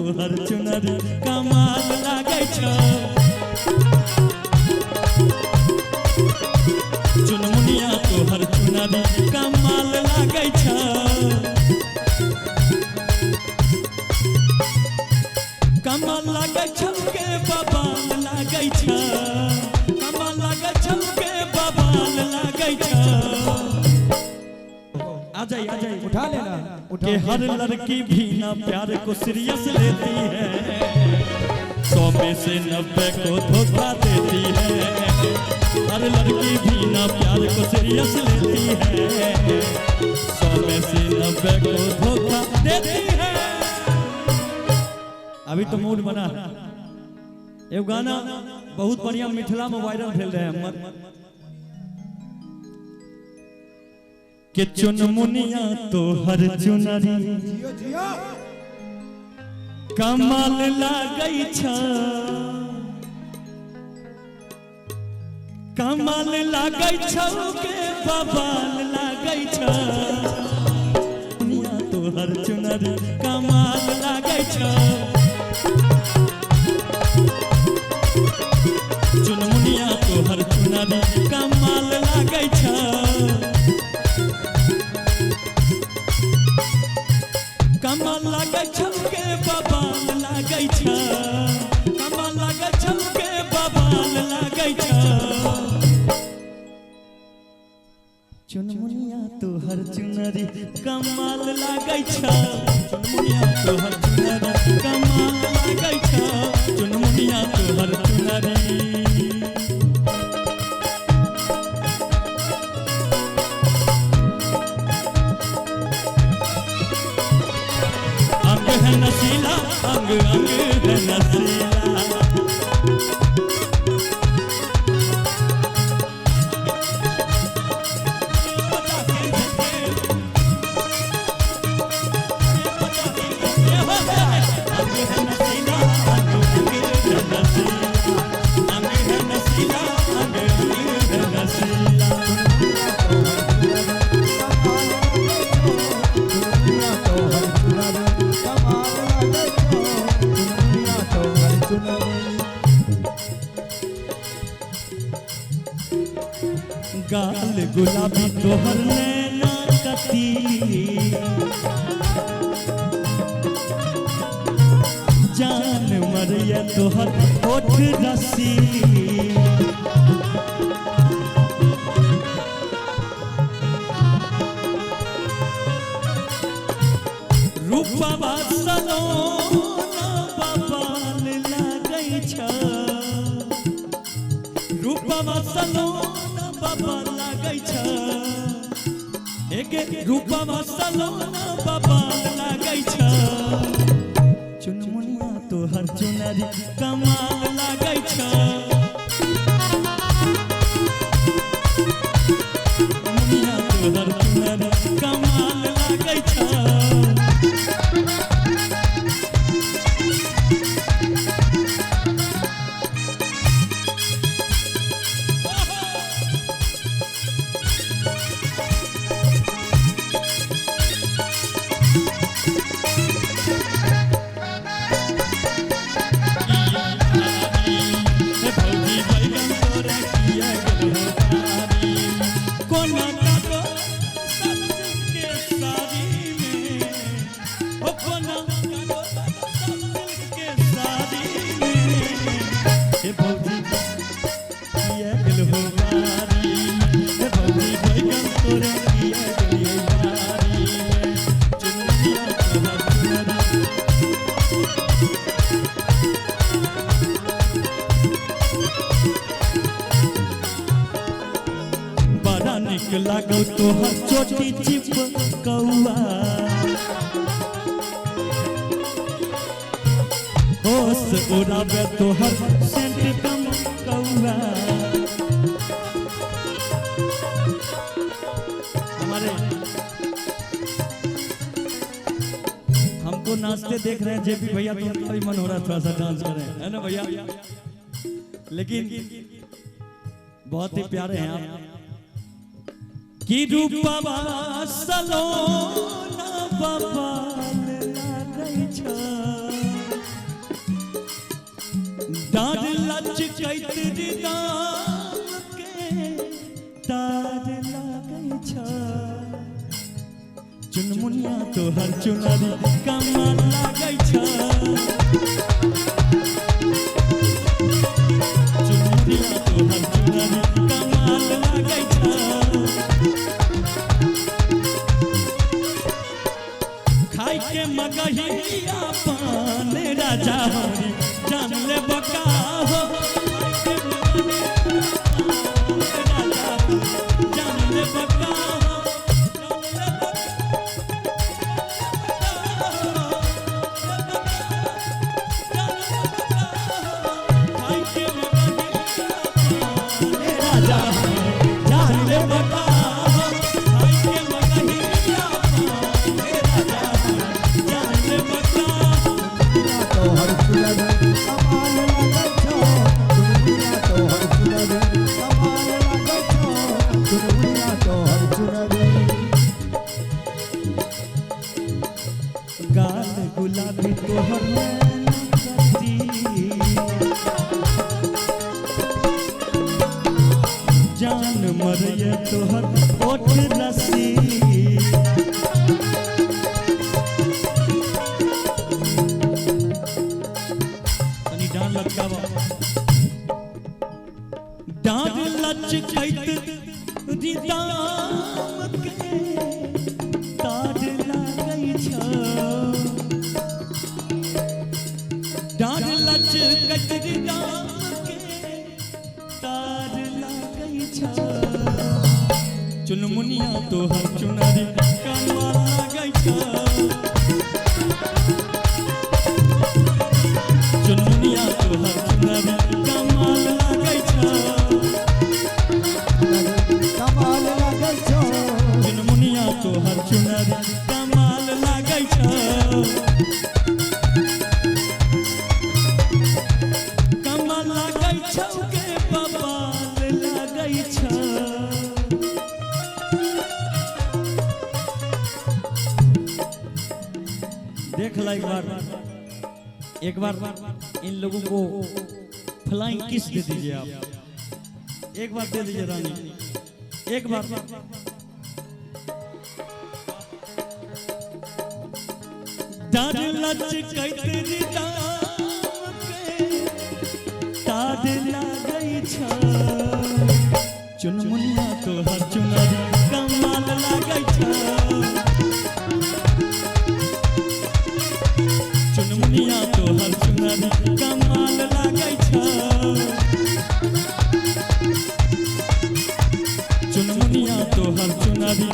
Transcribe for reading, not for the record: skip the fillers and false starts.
तोहर चुनरी कमाल लागे छ चुनमुनिया तोहर चुनरी कमाल लागे छ कमाल लागे छ के बबाल लागे छ कमाल लागे छ के बबाल लागे छ आ जाइए उठा लेना कि हर लड़की भी ना प्यार को सीरियस लेती है 100 में से 90 को धोखा देती है हर लड़की भी ना प्यार को सीरियस लेती है 100 में से 90 को धोखा देती है। अभी तो मूड बना ये गाना बहुत बढ़िया मिथिला में वायरल भेल रहे हमर के चुनमुनिया तोहर चुनरी कमाल लागै छ कमाल लागै छ के बबाल लागै छ मुनिया तोहर चुनरी कमाल लागै छ चुनमुनिया तोहर चुनरी कमाल लागै छ कमाल लागे छमके बबाल लागे छ कमाल लागे छमके बबाल लागे छ चुनमुनिया तोहर चुनरी कमाल लागे छ चुनमुनिया तोहर चुनरी कमाल लागे छ चुनमुनिया तोहर चुनरी नशीला अंग अंग है नशीला गाल गुलाबी तोहर नैना कतीली जान मरिया तोहर होठ रसीली रूपवा सलोना बबाल लागै छ रूपवा सलोना बबाल लागै छ एक रूपवा सलोना बबाल लागै छ चुनमुनिया तोहर चुनरी कमाल लागै छ मुनिया तोहर चुनरी कमाल लागै छ लागो तोहर चोटी चिपकौआ होश उड़ावे तोहर सेंट कम कौआ हमारे हमको नाचते देख रहे हैं जेपी भैया तो उनका भी मन हो रहा थोड़ा सा डांस करें है ना भैया लेकिन बहुत ही प्यारे हैं आप कि रूपवा सलोना बबाल लागै छ चैतरी दाम के तार लागै छ चुनमुनिया तोहर चुनरी कमाल लागै छ चुनमुनिया तोहर चुनरी कमाल लागै छ खाई के मगहिया पान राजा हरी जान ले बका हो जान ले बका गाल गुलाबी तोहर जान मरिए तोहर ओठ रसी तनी डांड लटकावा डांड लचकैत रिदाम के तार लागै छ डांड लचकैत रिदाम के तार लागै छ चुनमुनिया तोहर चुनरी कमाल लागै छ चुनमुनिया तोहर चुनरी कमाल लागै छ कमाल लागै छ चुनमुनिया तोहर चुनरी कमाल लागै छ कमाल लागै छ के बवाल लागै छ देख ला एक बार इन लोगों को फ्लाइंग किस दे दीजिए आप एक बार दे दीजिए रानी एक बार डांड लचकैत रिदाम के तार लागै छ चुनमुनिया तोहर चुनरी कमाल लागै छ चुनमुनिया तोहर चुनरी कमाल लागै छ चुनमुनिया तोहर चुनरी